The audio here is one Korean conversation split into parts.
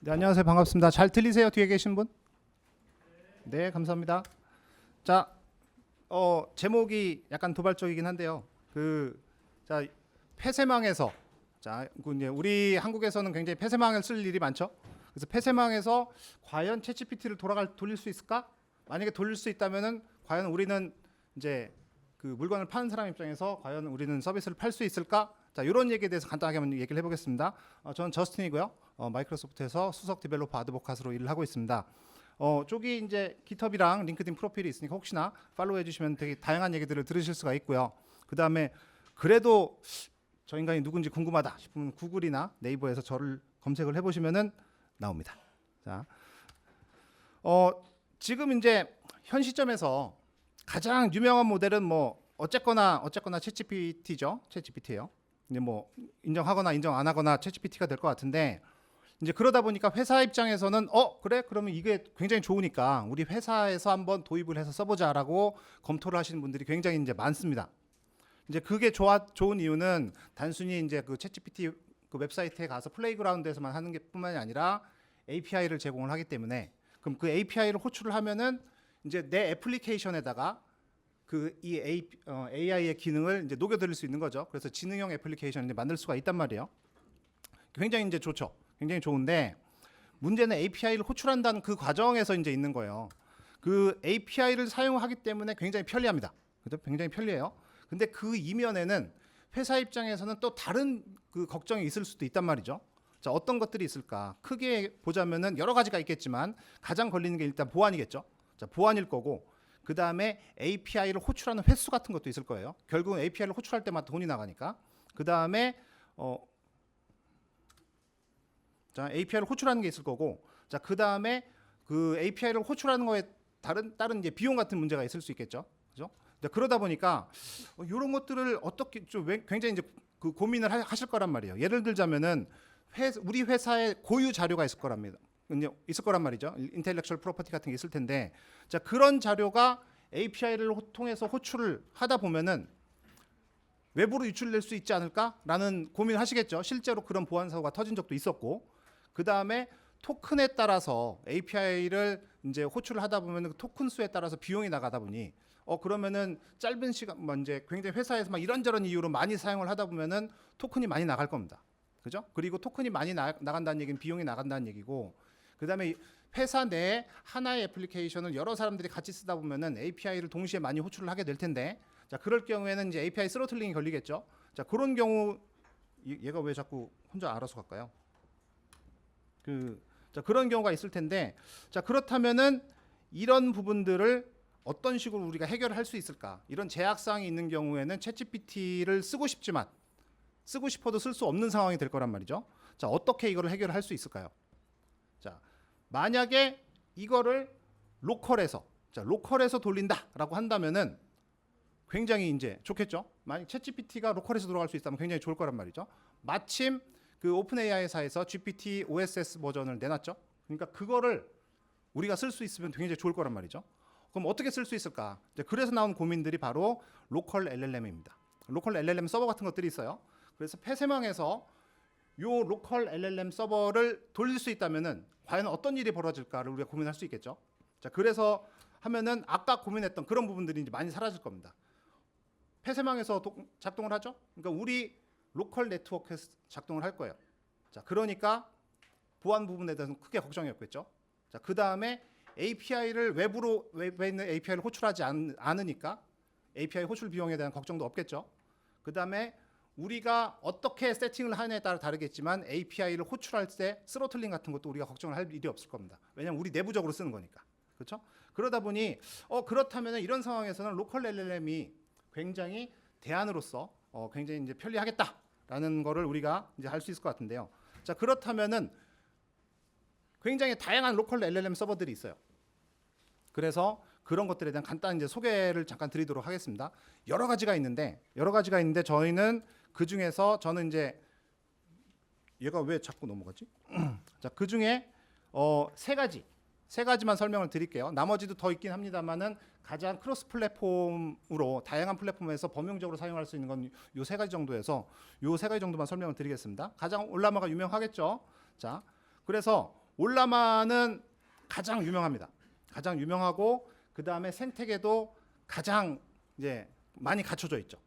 네, 안녕하세요. 반갑습니다. 잘 들리세요? 뒤에 계신 분? 네, 감사합니다. 자, 제목이 약간 도발적이긴 한데요. 자, 폐쇄망에서, 이제 우리 한국에서는 굉장히 폐쇄망을 쓸 일이 많죠. 그래서 폐쇄망에서 과연 챗GPT를 돌릴 수 있을까? 만약에 돌릴 수 있다면은 과연 우리는 이제 그 물건을 파는 사람 입장에서 과연 우리는 서비스를 팔 수 있을까? 자, 이런 얘기에 대해서 간단하게 한번 얘기를 해보겠습니다. 저는 저스틴이고요. 마이크로소프트에서 수석 디벨로퍼 아드보카스로 일을 하고 있습니다. 쪽이 이제 깃허브랑 링크드인 프로필이 있으니까 혹시나 팔로우 해주시면 되게 다양한 얘기들을 들으실 수가 있고요. 그 다음에 그래도 저 인간이 누군지 궁금하다 싶으면 구글이나 네이버에서 저를 검색을 해보시면은 나옵니다. 자, 지금 이제 현 시점에서 가장 유명한 모델은 뭐 어쨌거나 챗GPT죠. 챗GPT예요. 근데 뭐 인정하거나 인정 안 하거나 챗GPT가 될 것 같은데 이제 그러다 보니까 회사 입장에서는 그래 그러면 이게 굉장히 좋으니까 우리 회사에서 한번 도입을 해서 써보자라고 검토를 하시는 분들이 굉장히 이제 많습니다. 이제 그게 좋은 이유는 단순히 이제 그 챗GPT 그 웹사이트에 가서 플레이그라운드에서만 하는 게 뿐만이 아니라 API를 제공을 하기 때문에 그럼 그 API를 호출을 하면은 이제 내 애플리케이션에다가 이 AI의 기능을 이제 녹여드릴 수 있는 거죠. 그래서 지능형 애플리케이션을 이제 만들 수가 있단 말이에요. 굉장히 이제 좋죠. 굉장히 좋은데 문제는 API를 호출한다는 그 과정에서 이제 있는 거예요. 그 API를 사용하기 때문에 굉장히 편리합니다. 그죠? 굉장히 편리해요. 근데 그 이면에는 회사 입장에서는 또 다른 그 걱정이 있을 수도 있단 말이죠. 자, 어떤 것들이 있을까? 크게 보자면은 여러 가지가 있겠지만 가장 걸리는 게 일단 보안이겠죠. 자, 보안일 거고 그 다음에 API를 호출하는 횟수 같은 것도 있을 거예요. 결국은 API를 호출할 때마다 돈이 나가니까. 그 다음에 자, API를 호출하는 게 있을 거고, 자, 그 다음에 그 API를 호출하는 거에 다른 이제 비용 같은 문제가 있을 수 있겠죠. 그죠? 그러다 보니까 이런 것들을 어떻게 좀 굉장히 이제 그 고민을 하실 거란 말이에요. 예를 들자면은 우리 회사에 고유 자료가 있을 거란 말이죠. 인텔렉츄얼 프로퍼티 같은 게 있을 텐데, 자, 그런 자료가 API를 통해서 호출을 하다 보면은 외부로 유출될 수 있지 않을까라는 고민을 하시겠죠. 실제로 그런 보안 사고가 터진 적도 있었고, 그 다음에 토큰에 따라서 API를 이제 호출을 하다 보면 그 토큰 수에 따라서 비용이 나가다 보니 그러면은 짧은 시간 이제 굉장히 회사에서 막 이런저런 이유로 많이 사용을 하다 보면은 토큰이 많이 나갈 겁니다. 그죠? 그리고 토큰이 많이 나간다는 얘기는 비용이 나간다는 얘기고, 그 다음에 회사 내에 하나의 애플리케이션을 여러 사람들이 같이 쓰다 보면은 API를 동시에 많이 호출을 하게 될 텐데, 자, 그럴 경우에는 이제 API 스로틀링이 걸리겠죠. 자, 그런 경우 얘가 왜 자꾸 혼자 알아서 갈까요? 자, 그런 경우가 있을 텐데, 자, 그렇다면은 이런 부분들을 어떤 식으로 우리가 해결을 할 수 있을까? 이런 제약사항이 있는 경우에는 챗GPT를 쓰고 싶어도 쓸 수 없는 상황이 될 거란 말이죠. 자, 어떻게 이거를 해결을 할 수 있을까요? 자, 만약에 이거를 로컬에서 돌린다라고 한다면은 굉장히 이제 좋겠죠. 만약 챗GPT가 로컬에서 돌아갈 수 있다면 굉장히 좋을 거란 말이죠. 마침 그 오픈 AI사에서 GPT OSS 버전을 내놨죠. 그러니까 그거를 우리가 쓸 수 있으면 굉장히 좋을 거란 말이죠. 그럼 어떻게 쓸 수 있을까? 그래서 나온 고민들이 바로 로컬 LLM입니다. 로컬 LLM 서버 같은 것들이 있어요. 그래서 폐쇄망에서 요 로컬 LLM 서버를 돌릴 수 있다면은 과연 어떤 일이 벌어질까를 우리가 고민할 수 있겠죠. 자, 그래서 하면은 아까 고민했던 그런 부분들이 이제 많이 사라질 겁니다. 폐쇄망에서 작동을 하죠. 그러니까 우리 로컬 네트워크에서 작동을 할 거예요. 자, 그러니까 보안 부분에 대해서는 크게 걱정이 없겠죠. 자, 그 다음에 API를 외부에 있는 API를 호출하지 않으니까 API 호출 비용에 대한 걱정도 없겠죠. 그 다음에 우리가 어떻게 세팅을 하느냐에 따라 다르겠지만 API를 호출할 때 스로틀링 같은 것도 우리가 걱정을 할 일이 없을 겁니다. 왜냐하면 우리 내부적으로 쓰는 거니까. 그렇죠? 그러다 보니 그렇다면 이런 상황에서는 로컬 LLM이 굉장히 대안으로서 굉장히 이제 편리하겠다라는 거를 우리가 이제 할 수 있을 것 같은데요. 자, 그렇다면은 굉장히 다양한 로컬 LLM 서버들이 있어요. 그래서 그런 것들에 대한 간단한 이제 소개를 잠깐 드리도록 하겠습니다. 여러 가지가 있는데 저희는 그 중에서 저는 이제 얘가 왜 자꾸 넘어가지? 자, 그 중에 세 가지만 설명을 드릴게요. 나머지도 더 있긴 합니다만은 가장 크로스 플랫폼으로 다양한 플랫폼에서 범용적으로 사용할 수 있는 건 요 세 가지 정도에서 요 세 가지 정도만 설명을 드리겠습니다. 가장 올라마가 유명하겠죠. 자, 그래서 올라마는 가장 유명합니다. 가장 유명하고 그 다음에 생태계도 가장 이제 많이 갖춰져 있죠.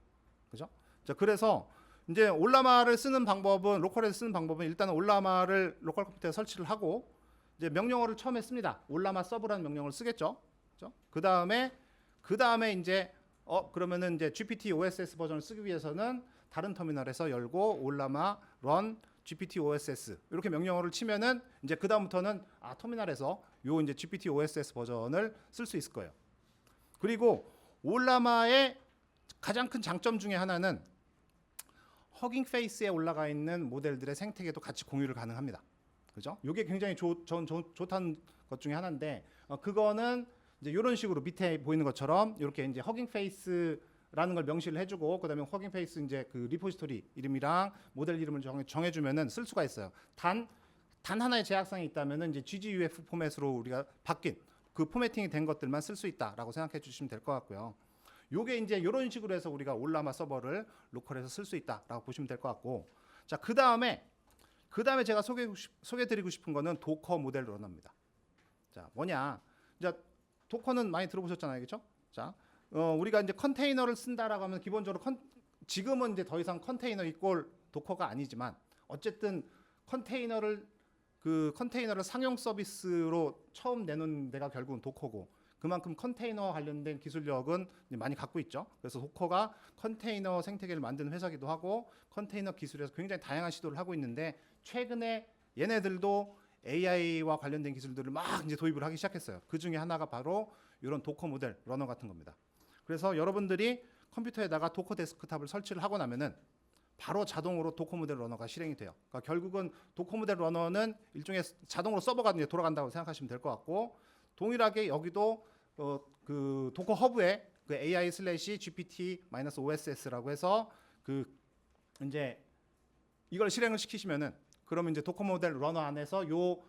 그죠? 자, 그래서 이제 올라마를 쓰는 방법은 로컬에서 쓰는 방법은 일단은 올라마를 로컬 컴퓨터에 설치를 하고 이제 명령어를 처음에 씁니다. 올라마 서브라는 명령어를 쓰겠죠. 그죠? 그 다음에 이제 그러면은 이제 GPT OSS 버전을 쓰기 위해서는 다른 터미널에서 열고 올라마 run GPT OSS 이렇게 명령어를 치면은 이제 그 다음부터는 터미널에서 요 이제 GPT OSS 버전을 쓸 수 있을 거예요. 그리고 올라마의 가장 큰 장점 중에 하나는 허깅 페이스에 올라가 있는 모델들의 생태계도 같이 공유를 가능합니다. 그죠? 이게 굉장히 좋다는 것 중에 하나인데 그거는 이제 이런 식으로 밑에 보이는 것처럼 이렇게 이제 허깅 페이스라는 걸 명시를 해주고 그다음에 허깅 페이스 이제 그 리포지토리 이름이랑 모델 이름을 정해주면은 쓸 수가 있어요. 단 하나의 제약상이 있다면은 이제 GGUF 포맷으로 우리가 바뀐 그 포매팅이 된 것들만 쓸 수 있다라고 생각해 주시면 될 것 같고요. 요게 이제 이런 식으로 해서 우리가 올라마 서버를 로컬에서 쓸 수 있다라고 보시면 될 것 같고, 자 그 다음에 제가 소개드리고 싶은 거는 도커 모델 러너입니다. 자 뭐냐, 이제 도커는 많이 들어보셨잖아요, 그렇죠? 자 우리가 이제 컨테이너를 쓴다라고 하면 기본적으로 지금은 이제 더 이상 컨테이너 이꼴 도커가 아니지만 어쨌든 컨테이너를 상용 서비스로 처음 내놓은 데가 결국은 도커고 그만큼 컨테이너 관련된 기술력은 많이 갖고 있죠. 그래서 도커가 컨테이너 생태계를 만드는 회사기도 하고 컨테이너 기술에서 굉장히 다양한 시도를 하고 있는데 최근에 얘네들도 AI와 관련된 기술들을 막 이제 도입을 하기 시작했어요. 그 중에 하나가 바로 이런 도커 모델 러너 같은 겁니다. 그래서 여러분들이 컴퓨터에다가 도커 데스크탑을 설치를 하고 나면은 바로 자동으로 도커 모델 러너가 실행이 돼요. 그러니까 결국은 도커 모델 러너는 일종의 자동으로 서버가 이제 돌아간다고 생각하시면 될 것 같고, 동일하게 여기도 그 도커 허브에 그 AI/GPT-OSS라고 해서 그 이제 이걸 실행을 시키시면은 그러면 이제 도커 모델 러너 안에서 요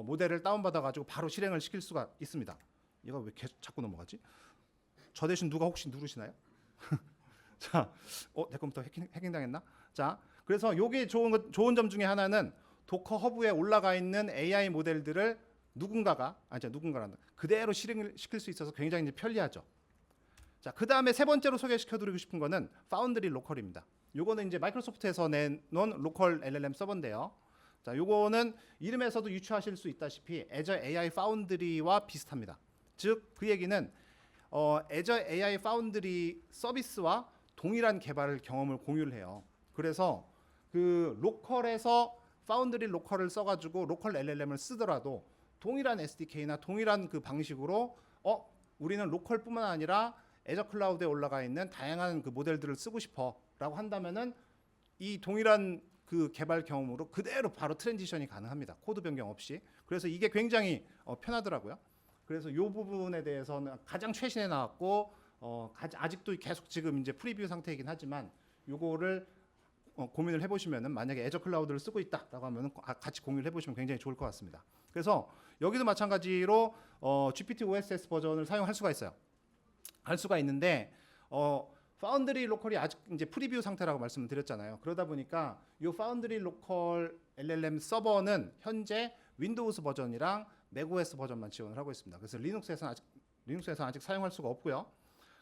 모델을 다운받아 가지고 바로 실행을 시킬 수가 있습니다. 얘가 왜 계속 자꾸 넘어가지? 저 대신 누가 혹시 누르시나요? 자, 내 컴퓨터 해킹당했나? 자, 그래서 요게 좋은 점 중에 하나는 도커 허브에 올라가 있는 AI 모델들을 누군가란다. 그대로 실행을 시킬 수 있어서 굉장히 이제 편리하죠. 자, 그 다음에 세 번째로 소개시켜드리고 싶은 거는 파운드리 로컬입니다. 요거는 이제 마이크로소프트에서 내놓은 로컬 LLM 서버인데요. 자, 요거는 이름에서도 유추하실 수 있다시피 Azure AI 파운드리와 비슷합니다. 즉, 그 얘기는 Azure AI 파운드리 서비스와 동일한 개발 경험을 공유를 해요. 그래서 그 로컬에서 파운드리 로컬을 써가지고 로컬 LLM을 쓰더라도 동일한 SDK나 동일한 그 방식으로 우리는 로컬뿐만 아니라 애저 클라우드에 올라가 있는 다양한 그 모델들을 쓰고 싶어라고 한다면은 이 동일한 그 개발 경험으로 그대로 바로 트랜지션이 가능합니다. 코드 변경 없이. 그래서 이게 굉장히 편하더라고요. 그래서 이 부분에 대해서는 가장 최신에 나왔고 아직도 계속 지금 이제 프리뷰 상태이긴 하지만 요거를 고민을 해보시면은 만약에 애저 클라우드를 쓰고 있다라고 하면은 같이 공유를 해보시면 굉장히 좋을 것 같습니다. 그래서 여기도 마찬가지로 GPT OSS 버전을 사용할 수가 있어요. 할 수가 있는데 파운드리 로컬이 아직 이제 프리뷰 상태라고 말씀을 드렸잖아요. 그러다 보니까 이 파운드리 로컬 LLM 서버는 현재 윈도우즈 버전이랑 맥OS 버전만 지원을 하고 있습니다. 그래서 리눅스에서는 아직 사용할 수가 없고요.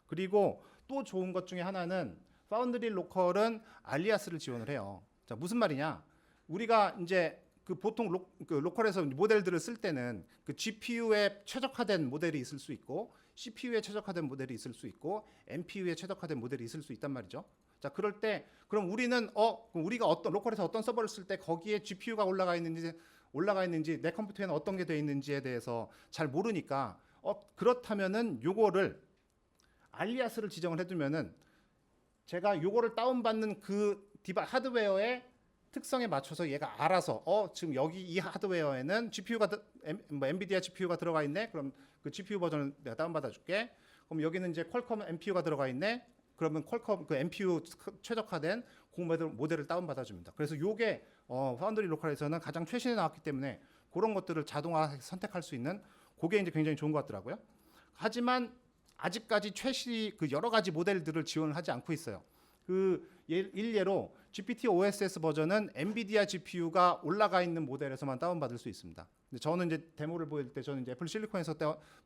그리고 또 좋은 것 중에 하나는 파운드리 로컬은 알리아스를 지원을 해요. 자, 무슨 말이냐? 우리가 이제 그 보통 로컬에서 모델들을 쓸 때는 그 GPU에 최적화된 모델이 있을 수 있고 CPU에 최적화된 모델이 있을 수 있고 NPU에 최적화된 모델이 있을 수 있단 말이죠. 자, 그럴 때 그럼 우리는 우리가 로컬에서 어떤 서버를 쓸 때 거기에 GPU가 올라가 있는지 내 컴퓨터에는 어떤 게 돼 있는지에 대해서 잘 모르니까 그렇다면은 요거를 알리아스를 지정을 해두면은 제가 요거를 다운받는 그 하드웨어의 특성에 맞춰서 얘가 알아서 지금 여기 이 하드웨어에는 엔비디아 GPU가 들어가 있네. 그럼 그 GPU 버전을 내가 다운받아 줄게. 그럼 여기는 이제 퀄컴 NPU가 들어가 있네. 그러면 퀄컴 그 NPU 최적화된 그 모델을 다운받아 줍니다. 그래서 요게 파운드리 로컬에서는 가장 최신에 나왔기 때문에 그런 것들을 자동화 선택할 수 있는 그게 이제 굉장히 좋은 것 같더라고요. 하지만 아직까지 그 여러 가지 모델들을 지원을 하지 않고 있어요. 일례로 GPT OSS 버전은 엔비디아 GPU가 올라가 있는 모델에서만 다운받을 수 있습니다. 근데 저는 이제 데모를 보여드릴 때 저는 이제 애플 실리콘에서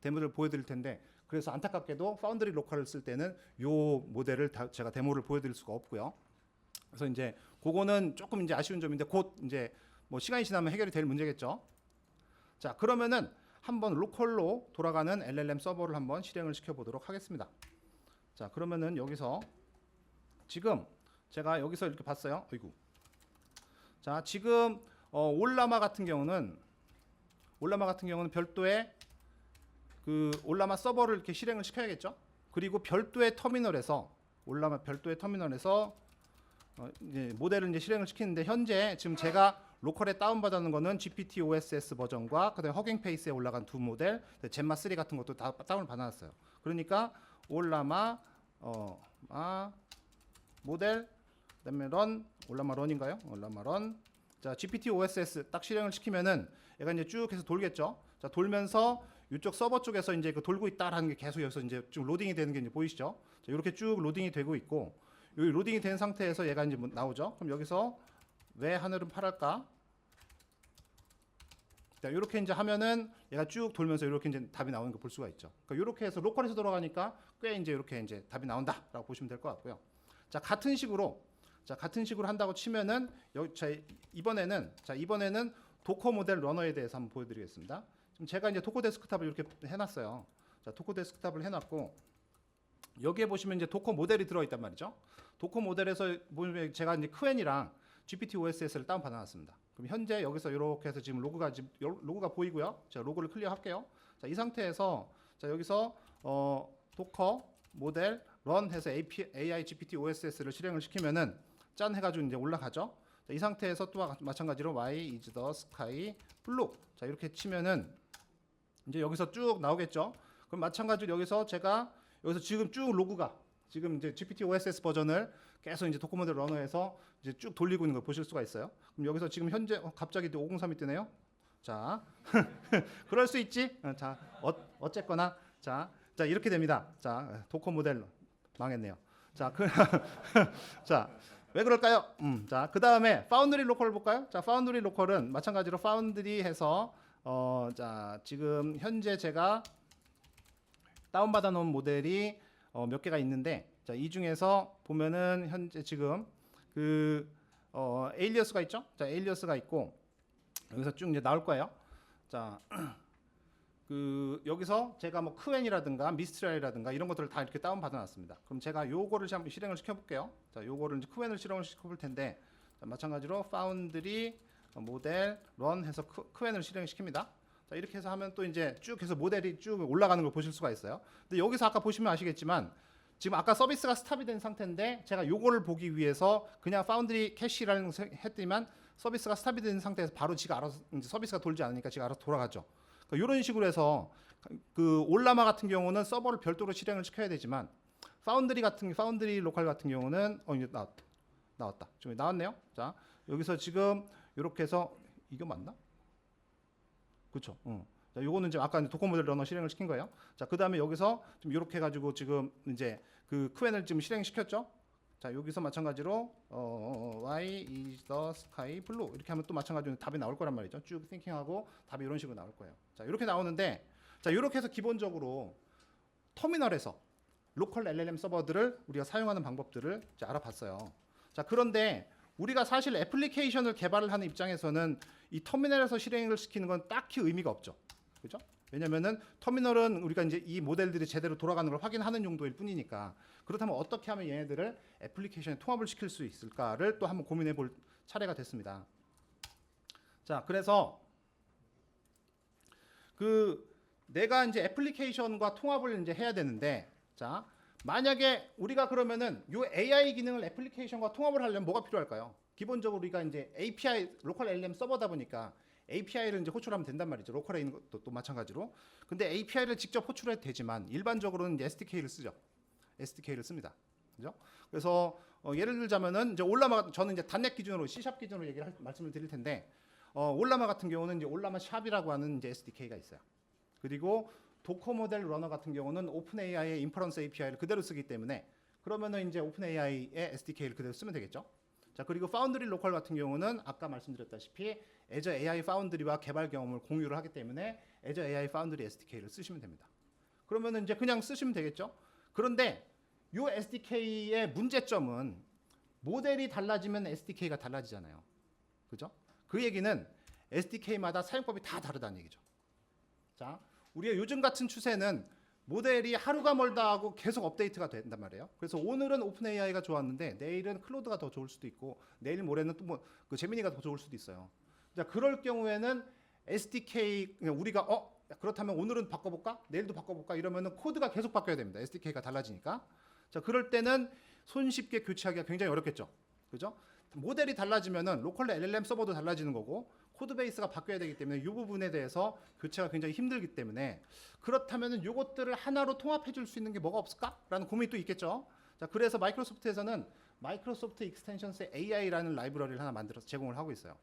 데모를 보여드릴 텐데 그래서 안타깝게도 파운드리 로컬을 쓸 때는 요 모델을 제가 데모를 보여드릴 수가 없고요. 그래서 이제 그거는 조금 이제 아쉬운 점인데 곧 이제 뭐 시간이 지나면 해결이 될 문제겠죠. 자, 그러면은 한번 로컬로 돌아가는 LLM 서버를 한번 실행을 시켜 보도록 하겠습니다. 자, 그러면은 여기서 지금 제가 여기서 이렇게 봤어요. 어이구. 자, 지금 올라마 같은 경우는 별도의 그 올라마 서버를 이렇게 실행을 시켜야겠죠. 그리고 별도의 터미널에서 이제 모델을 이제 실행을 시키는데 현재 지금 제가 로컬에 다운받는 거는 GPT OSS 버전과 그다음에 허깅 페이스에 올라간 두 모델, 젠마 3 같은 것도 다 다운을 받아놨어요. 그러니까 올라마 모델 그다음에 올라마 런인가요? 올라마 런. 자, GPT OSS 딱 실행을 시키면은 얘가 이제 쭉 해서 돌겠죠. 자, 돌면서 이쪽 서버 쪽에서 이제 그 돌고 있다라는 게 계속 여기서 이제 쭉 로딩이 되는 게 이제 보이시죠? 자, 이렇게 쭉 로딩이 되고 있고 여기 로딩이 된 상태에서 얘가 이제 나오죠. 그럼 여기서 왜 하늘은 파랄까? 자, 이렇게 이제 하면은 얘가 쭉 돌면서 이렇게 이제 답이 나오는 거 볼 수가 있죠. 그러니까 이렇게 해서 로컬에서 돌아가니까 꽤 이제 이렇게 이제 답이 나온다라고 보시면 될 것 같고요. 자, 같은 식으로 한다고 치면은 이번에는 도커 모델 러너에 대해서 한번 보여드리겠습니다. 지금 제가 이제 도커 데스크탑을 이렇게 해놨어요. 자, 도커 데스크탑을 해놨고 여기에 보시면 이제 도커 모델이 들어있단 말이죠. 도커 모델에서 보면 제가 이제 크웬이랑 GPT OSS를 다운 받아놨습니다. 그럼 현재 여기서 이렇게 해서 지금 로그가 보이고요. 제가 로그를 클리어할게요. 자, 이 상태에서 자, 여기서 도커 모델 런 해서 AI GPT OSS를 실행을 시키면은 짠 해가지고 이제 올라가죠. 자, 이 상태에서 또 마찬가지로 Y is the sky blue. 자, 이렇게 치면은 이제 여기서 쭉 나오겠죠. 그럼 마찬가지로 여기서 지금 쭉 로그가 지금 이제 GPT OSS 버전을 계속 이제 도커 모델 러너에서 이제 쭉 돌리고 있는 걸 보실 수가 있어요. 그럼 여기서 지금 현재 갑자기 503이 뜨네요. 자, 그럴 수 있지. 자, 어쨌거나 자, 이렇게 됩니다. 자, 도커 모델 망했네요. 자, 자, 왜 그럴까요? 자, 그 다음에 파운드리 로컬을 볼까요? 자, 파운드리 로컬은 마찬가지로 파운드리 해서 자, 지금 현재 제가 다운받아 놓은 모델이 몇 개가 있는데, 자, 이 중에서 보면은 현재 지금 에일리어스가 있죠? 자, 에일리어스가 있고 여기서 쭉 이제 나올 거예요. 자, 여기서 제가 뭐 크웬이라든가 미스트랄이라든가 이런 것들을 다 이렇게 다운 받아놨습니다. 그럼 제가 요거를 한번 실행을 시켜볼게요. 자, 요거를 이제 크웬을 실행을 시켜볼 텐데, 자, 마찬가지로 파운드리 모델 런 해서 크웬을 실행시킵니다. 자, 이렇게 해서 하면 또 이제 쭉 해서 모델이 쭉 올라가는 걸 보실 수가 있어요. 근데 여기서 아까 보시면 아시겠지만 지금 아까 서비스가 스탑이 된 상태인데 제가 요거를 보기 위해서 그냥 파운드리 캐시라는 했더니만 서비스가 스탑이 된 상태에서 바로 지가 알아서 이제 서비스가 돌지 않으니까 지가 알아서 돌아가죠. 그러니까 이런 식으로 해서 올라마 같은 경우는 서버를 별도로 실행을 시켜야 되지만 파운드리 로컬 같은 경우는 이제 나왔다. 지금 나왔네요. 자, 여기서 지금 이렇게 해서 이거 맞나? 그렇죠. 자, 요거는 이제 아까 도커 모델 러너 실행을 시킨 거예요. 자, 그다음에 여기서 좀 이렇게 해 가지고 지금 이제 크웬을 지금 실행시켰죠. 자, 여기서 마찬가지로 Y is the sky blue 이렇게 하면 또 마찬가지로 답이 나올 거란 말이죠. 쭉 띵킹하고 답이 이런 식으로 나올 거예요. 자, 이렇게 나오는데, 자, 이렇게 해서 기본적으로 터미널에서 로컬 LLM 서버들을 우리가 사용하는 방법들을 이제 알아봤어요. 자, 그런데 우리가 사실 애플리케이션을 개발을 하는 입장에서는 이 터미널에서 실행을 시키는 건 딱히 의미가 없죠. 그죠? 왜냐면은 터미널은 우리가 이제 이 모델들이 제대로 돌아가는 걸 확인하는 용도일 뿐이니까. 그렇다면 어떻게 하면 얘네들을 애플리케이션에 통합을 시킬 수 있을까를 또 한번 고민해 볼 차례가 됐습니다. 자, 그래서 내가 이제 애플리케이션과 통합을 이제 해야 되는데, 자, 만약에 우리가 그러면은 이 AI 기능을 애플리케이션과 통합을 하려면 뭐가 필요할까요? 기본적으로 우리가 이제 API 로컬 LLM 서버다 보니까 API를 이제 호출하면 된단 말이죠. 로컬에 있는 것도 또 마찬가지로. 근데 API를 직접 호출해도 되지만 일반적으로는 이제 SDK를 쓰죠. SDK를 씁니다. 그죠? 그래서 예를 들자면은 이제 올라마, 저는 이제 단넷 기준으로 C# 기준으로 말씀을 드릴 텐데, 올라마 같은 경우는 이제 올라마 샵이라고 하는 이제 SDK가 있어요. 그리고 도커 모델 러너 같은 경우는 오픈 AI의 인퍼런스 API를 그대로 쓰기 때문에 그러면은 이제 오픈AI의 SDK를 그대로 쓰면 되겠죠. 자, 그리고 파운드리 로컬 같은 경우는 아까 말씀드렸다시피 Azure AI 파운드리와 개발 경험을 공유를 하기 때문에 Azure AI 파운드리 SDK를 쓰시면 됩니다. 그러면은 이제 그냥 쓰시면 되겠죠. 그런데 이 SDK의 문제점은 모델이 달라지면 SDK가 달라지잖아요. 그죠? 그 얘기는 SDK마다 사용법이 다 다르다는 얘기죠. 자, 우리가 요즘 같은 추세는 모델이 하루가 멀다 하고 계속 업데이트가 된단 말이에요. 그래서 오늘은 오픈AI가 좋았는데 내일은 클로드가 더 좋을 수도 있고 내일 모레는 또 뭐 그 제미니가 더 좋을 수도 있어요. 자, 그럴 경우에는 SDK 우리가 그렇다면 오늘은 바꿔볼까? 내일도 바꿔볼까? 이러면은 코드가 계속 바뀌어야 됩니다. SDK가 달라지니까. 자, 그럴 때는 손쉽게 교체하기가 굉장히 어렵겠죠. 그죠? 모델이 달라지면은 로컬 LLM 서버도 달라지는 거고 코드 베이스가 바뀌어야 되기 때문에 이 부분에 대해서 교체가 굉장히 힘들기 때문에 그렇다면은 이것들을 하나로 통합해 줄 수 있는 게 뭐가 없을까라는 고민이 또 있겠죠. 자, 그래서 마이크로소프트에서는 마이크로소프트 익스텐션스 AI라는 라이브러리를 하나 만들어서 제공을 하고 있어요.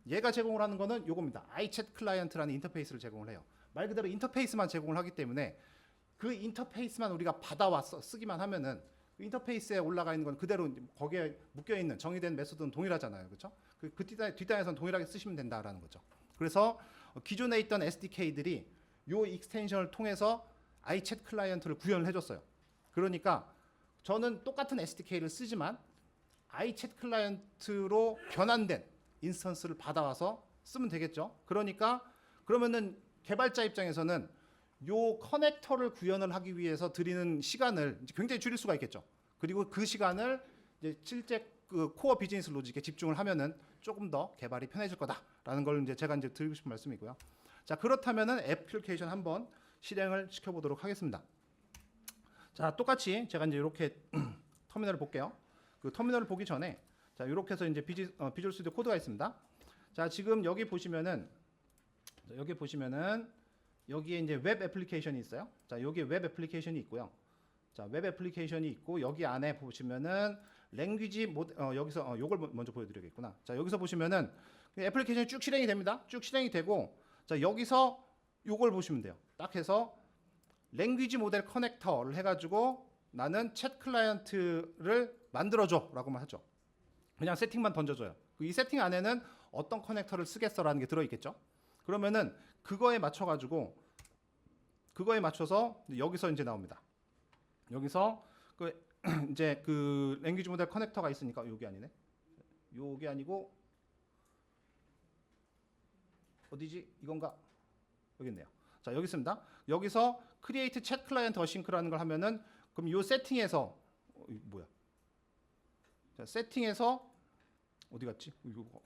얘가 제공을 하는 거는 요겁니다. iChat 클라이언트라는 인터페이스를 제공을 해요. 말 그대로 인터페이스만 제공을 하기 때문에 그 인터페이스만 우리가 받아와서 쓰기만 하면은 인터페이스에 올라가 있는 건 그대로 거기에 묶여 있는 정의된 메소드는 동일하잖아요, 그렇죠? 그 뒷단에서는 동일하게 쓰시면 된다라는 거죠. 그래서 기존에 있던 SDK들이 요 익스텐션을 통해서 iChat 클라이언트를 구현을 해줬어요. 그러니까 저는 똑같은 SDK를 쓰지만 iChat 클라이언트로 변환된 인스턴스를 받아와서 쓰면 되겠죠. 그러니까 그러면은 개발자 입장에서는 요 커넥터를 구현을 하기 위해서 들이는 시간을 이제 굉장히 줄일 수가 있겠죠. 그리고 그 시간을 이제 실제 그 코어 비즈니스 로직에 집중을 하면은 조금 더 개발이 편해질 거다라는 걸 이제 제가 이제 드리고 싶은 말씀이고요. 자, 그렇다면은 애플리케이션 한번 실행을 시켜보도록 하겠습니다. 자, 똑같이 제가 이제 이렇게 터미널을 볼게요. 그 터미널을 보기 전에 자, 이렇게 해서 이제 비주얼 스튜디오 코드가 있습니다. 자, 지금 여기 보시면은 여기에 이제 웹 애플리케이션이 있어요. 자, 여기 웹 애플리케이션이 있고요. 자, 웹 애플리케이션이 있고 여기 안에 보시면은 랭귀지 모델 여기서 요걸 먼저 보여드리겠구나. 자, 여기서 보시면은 애플리케이션이 쭉 실행이 됩니다. 쭉 실행이 되고 자, 여기서 요걸 보시면 돼요. 딱 해서 랭귀지 모델 커넥터를 해가지고 나는 챗 클라이언트를 만들어줘라고만 하죠. 그냥 세팅만 던져줘요. 이 세팅 안에는 어떤 커넥터를 쓰겠어라는 게 들어있겠죠. 그러면은 그거에 맞춰서 여기서 이제 나옵니다. 여기서 그 이제 그 랭귀지 모델 커넥터가 있으니까 요게 아니네. 요게 아니고 어디지? 이건가? 여기 있네요. 자, 여기 있습니다. 여기서 create chat client async라는 걸 하면은 그럼 요 세팅에서 뭐야? 자, 세팅에서 어디 갔지?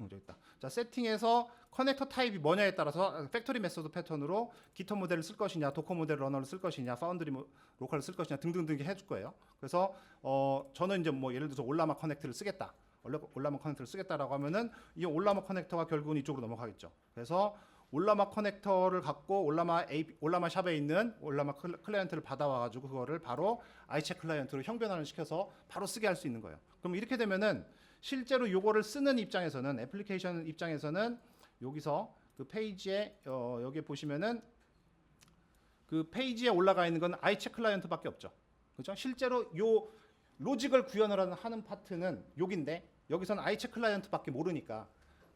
저기 있다. 자, 세팅에서 커넥터 타입이 뭐냐에 따라서 팩토리 메소드 패턴으로 기터 모델을 쓸 것이냐, 도커 모델 러너를 쓸 것이냐, 파운드리 로컬을 쓸 것이냐 등등등 해줄 거예요. 그래서 저는 이제 뭐 예를 들어서 올라마 커넥터를 쓰겠다. 올라마 커넥터를 쓰겠다라고 하면은 이 올라마 커넥터가 결국은 이쪽으로 넘어가겠죠. 그래서 올라마 커넥터를 갖고 올라마 샵에 있는 올라마 클라이언트를 받아와가지고 그거를 바로 iChat 클라이언트로 형변환을 시켜서 바로 쓰게 할 수 있는 거예요. 그럼 이렇게 되면은 실제로 요거를 쓰는 입장에서는 애플리케이션 입장에서는 여기서 그 페이지에 여기 보시면은 그 페이지에 올라가 있는 건 iChat 클라이언트밖에 없죠. 그렇죠? 실제로 요 로직을 구현을 하는 파트는 여기인데 여기서는 iChat 클라이언트밖에 모르니까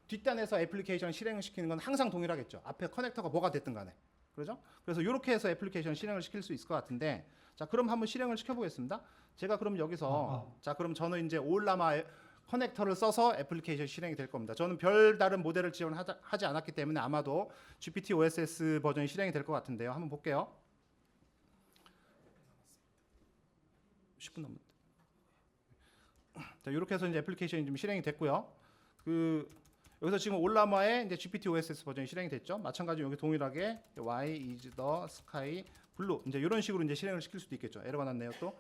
뒷단에서 애플리케이션 실행을 시키는 건 항상 동일하겠죠. 앞에 커넥터가 뭐가 됐든 간에. 그렇죠? 그래서 이렇게 해서 애플리케이션 실행을 시킬 수 있을 것 같은데 자, 그럼 한번 실행을 시켜보겠습니다. 제가 그럼 여기서 자, 그럼 저는 이제 올라마 커넥터를 써서 애플리케이션 실행이 될 겁니다. 저는 별다른 모델을 지원하지 않았기 때문에 아마도 GPT OSS 버전이 실행이 될 것 같은데요. 한번 볼게요. 10분 넘었다. 자, 이렇게 해서 이제 애플리케이션이 좀 실행이 됐고요. 여기서 지금 올라마의 이제 GPT OSS 버전이 실행이 됐죠. 마찬가지로 여기 동일하게 Y is the sky blue 이제 이런 식으로 이제 실행을 시킬 수도 있겠죠. 에러가 났네요 또.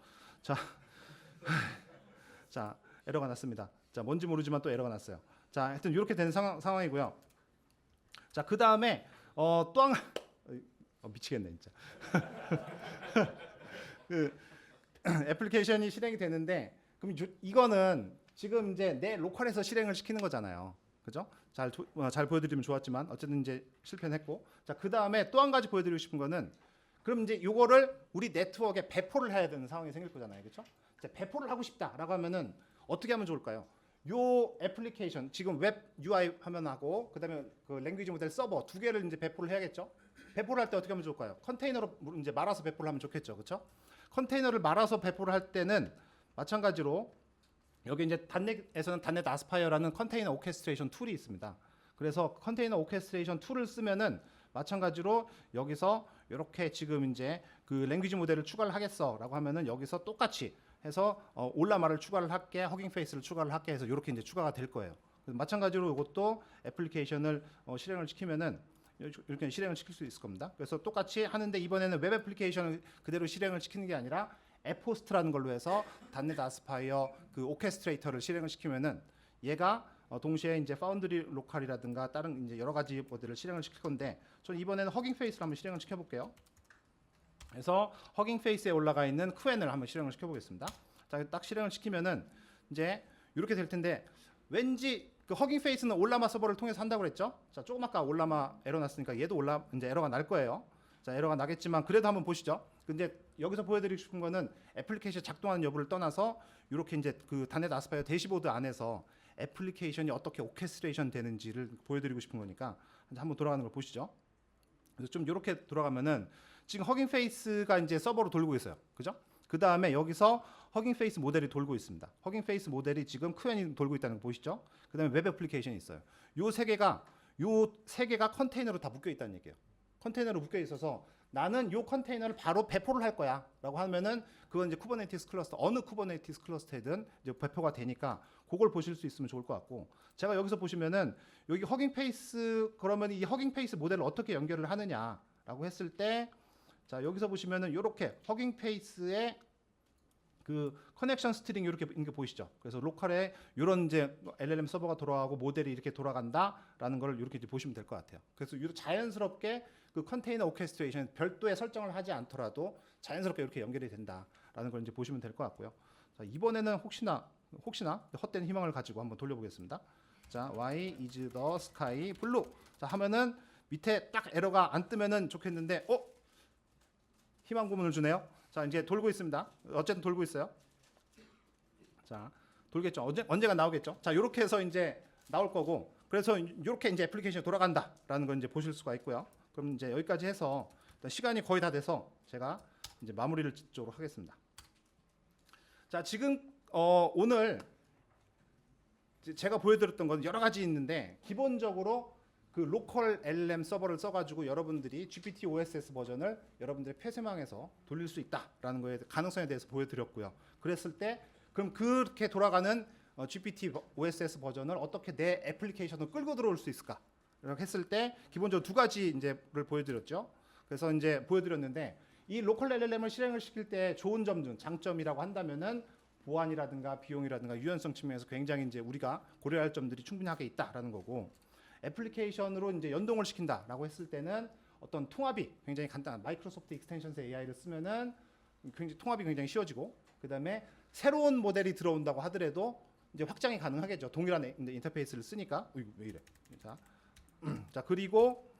자, 에러가 났습니다. 자, 뭔지 모르지만 또 에러가 났어요. 자, 하여튼 이렇게 된 상황이고요. 자, 그 다음에 또 한 미치겠네 진짜. 그 애플리케이션이 실행이 되는데 그럼 이거는 지금 이제 내 로컬에서 실행을 시키는 거잖아요. 그죠? 잘 보여드리면 좋았지만 어쨌든 이제 실패는 했고. 자, 그 다음에 또 한 가지 보여드리고 싶은 거는 그럼 이제 요거를 우리 네트워크에 배포를 해야 되는 상황이 생길 거잖아요. 그렇죠? 자, 배포를 하고 싶다라고 하면은 어떻게 하면 좋을까요? 요 애플리케이션 지금 웹 UI 화면하고 그다음에 그 랭귀지 모델 서버 두 개를 이제 배포를 해야겠죠. 배포를 할 때 어떻게 하면 좋을까요? 컨테이너로 이제 말아서 배포를 하면 좋겠죠, 그렇죠? 컨테이너를 말아서 배포를 할 때는 마찬가지로 여기 이제 단넷에서는 단넷 아스파이어라는 컨테이너 오케스트레이션 툴이 있습니다. 그래서 컨테이너 오케스트레이션 툴을 쓰면은 마찬가지로 여기서 이렇게 지금 이제 그 랭귀지 모델을 추가를 하겠어라고 하면은 여기서 똑같이 해서 올라마를 추가를 할게, 허깅 페이스를 추가를 할게 해서 이렇게 이제 추가가 될 거예요. 그래서 마찬가지로 이것도 애플리케이션을 실행을 시키면은 이렇게 실행을 시킬 수 있을 겁니다. 그래서 똑같이 하는데 이번에는 웹 애플리케이션을 그대로 실행을 시키는 게 아니라 앱호스트라는 걸로 해서 단넷 아스파이어 그 오케스트레이터를 실행을 시키면은 얘가 동시에 이제 파운드리 로컬이라든가 다른 이제 여러 가지 모델을 실행을 시킬 건데 저는 이번에는 허깅 페이스를 한번 실행을 시켜 볼게요. 그래서 허깅 페이스에 올라가 있는 큐엔을 한번 실행을 시켜 보겠습니다. 자, 딱 실행을 시키면은 이제 이렇게 될 텐데 왠지 그 허깅 페이스는 올라마 서버를 통해서 한다고 그랬죠? 자, 조금 아까 올라마 에러 났으니까 얘도 이제 에러가 날 거예요. 자, 에러가 나겠지만 그래도 한번 보시죠. 근데 여기서 보여드리고 싶은 거는 애플리케이션 작동하는 여부를 떠나서 이렇게 이제 그 단넷 아스파이어 대시보드 안에서 애플리케이션이 어떻게 오케스트레이션 되는지를 보여드리고 싶은 거니까 한번 돌아가는 걸 보시죠. 그래서 좀 이렇게 돌아가면은 지금 허깅 페이스가 이제 서버로 돌고 있어요. 그죠? 그 다음에 여기서 허깅 페이스 모델이 돌고 있습니다. 허깅 페이스 모델이 지금 큐엔이 돌고 있다는 거 보시죠? 그 다음에 웹 애플리케이션이 있어요. 요 세 개가 컨테이너로 다 묶여 있다는 얘기예요. 컨테이너로 묶여 있어서 나는 요 컨테이너를 바로 배포를 할 거야 라고 하면은 그건 이제 쿠버네티스 클러스터 어느 쿠버네티스 클러스터든 이제 배포가 되니까 그걸 보실 수 있으면 좋을 것 같고 제가 여기서 보시면은 여기 허깅 페이스 그러면 이 허깅 페이스 모델을 어떻게 연결을 하느냐라고 했을 때 자 여기서 보시면은 요렇게 허깅 페이스의 그 커넥션 스트링 이렇게 보이시죠? 그래서 로컬에 이런 이제 LLM 서버가 돌아가고 모델이 이렇게 돌아간다라는 걸 이렇게 이제 보시면 될 것 같아요. 그래서 자연스럽게 그 컨테이너 오케스트레이션 별도의 설정을 하지 않더라도 자연스럽게 이렇게 연결이 된다라는 걸 이제 보시면 될 것 같고요. 자, 이번에는 혹시나 헛된 희망을 가지고 한번 돌려보겠습니다. 자, Y is the sky blue. 자, 하면은 밑에 딱 에러가 안 뜨면은 좋겠는데, 희망 고문을 주네요. 자, 이제 돌고 있습니다. 어쨌든 돌고 있어요. 자, 돌겠죠. 언제가 나오겠죠. 자, 이렇게 해서 이제 나올 거고, 그래서 이렇게 이제 애플리케이션이 돌아간다라는 걸 이제 보실 수가 있고요. 그럼 이제 여기까지 해서 시간이 거의 다 돼서 제가 이제 마무리를 짓도록 하겠습니다. 자, 지금 오늘 제가 보여드렸던 건 여러 가지 있는데 기본적으로 그 로컬 LLM 서버를 써가지고 여러분들이 GPT OSS 버전을 여러분들의 폐쇄망에서 돌릴 수 있다라는 거에 가능성에 대해서 보여드렸고요. 그랬을 때 그럼 그렇게 돌아가는 GPT OSS 버전을 어떻게 내 애플리케이션을 끌고 들어올 수 있을까? 이렇게 했을 때 기본적으로 두 가지 이제를 보여드렸죠. 그래서 이제 보여드렸는데 이 로컬 LLM을 실행을 시킬 때 좋은 점들, 장점이라고 한다면은 보안이라든가 비용이라든가 유연성 측면에서 굉장히 이제 우리가 고려할 점들이 충분하게 있다라는 거고. 애플리케이션으로 이제 연동을 시킨다라고 했을 때는 어떤 통합이 굉장히 간단한 마이크로소프트 익스텐션스 AI를 쓰면은 굉장히 통합이 굉장히 쉬워지고 그다음에 새로운 모델이 들어온다고 하더라도 이제 확장이 가능하겠죠. 동일한 인터페이스를 쓰니까. 왜 이래? 자, 그리고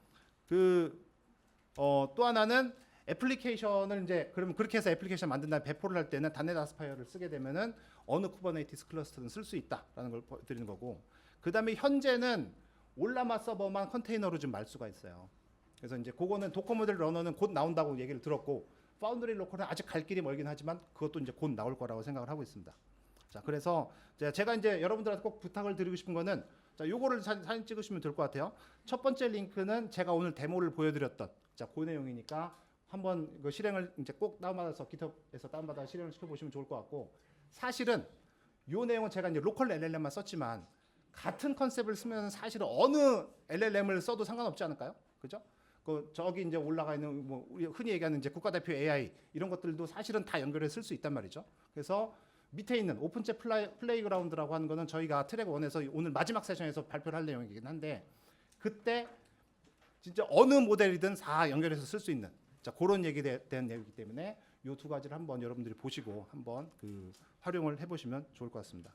또 하나는 애플리케이션을 이제 그러면 그렇게 해서 애플리케이션 만든 다음에 배포를 할 때는 단넷 아스파이어를 쓰게 되면은 어느 쿠버네티스 클러스터든 쓸 수 있다라는 걸 드리는 거고. 그다음에 현재는 올라마 서버만 컨테이너로 좀 말 수가 있어요. 그래서 이제 그거는 도커 모델 러너는 곧 나온다고 얘기를 들었고 파운드리 로컬은 아직 갈 길이 멀긴 하지만 그것도 이제 곧 나올 거라고 생각을 하고 있습니다. 자, 그래서 제가 이제 여러분들한테 꼭 부탁을 드리고 싶은 거는 자, 요거를 사진 찍으시면 될 것 같아요. 첫 번째 링크는 제가 오늘 데모를 보여드렸던 그 내용이니까 한번 그 실행을 이제 꼭 다운받아서 GitHub에서 다운받아 실행을 시켜보시면 좋을 것 같고 사실은 요 내용은 제가 이제 로컬 LLM만 썼지만 같은 컨셉을 쓰면 사실은 어느 LLM을 써도 상관없지 않을까요? 그죠? 저기 이제 올라가 있는 뭐 우리 흔히 얘기하는 이제 국가대표 AI 이런 것들도 사실은 다 연결해 쓸 수 있단 말이죠. 그래서 밑에 있는 오픈챗 플레이그라운드라고 하는 거는 저희가 트랙 1에서 오늘 마지막 세션에서 발표를 할 내용이긴 한데 그때 진짜 어느 모델이든 다 연결해서 쓸 수 있는 그런 얘기에 대한 내용이기 때문에 이 두 가지를 한번 여러분들이 보시고 한번 활용을 해보시면 좋을 것 같습니다.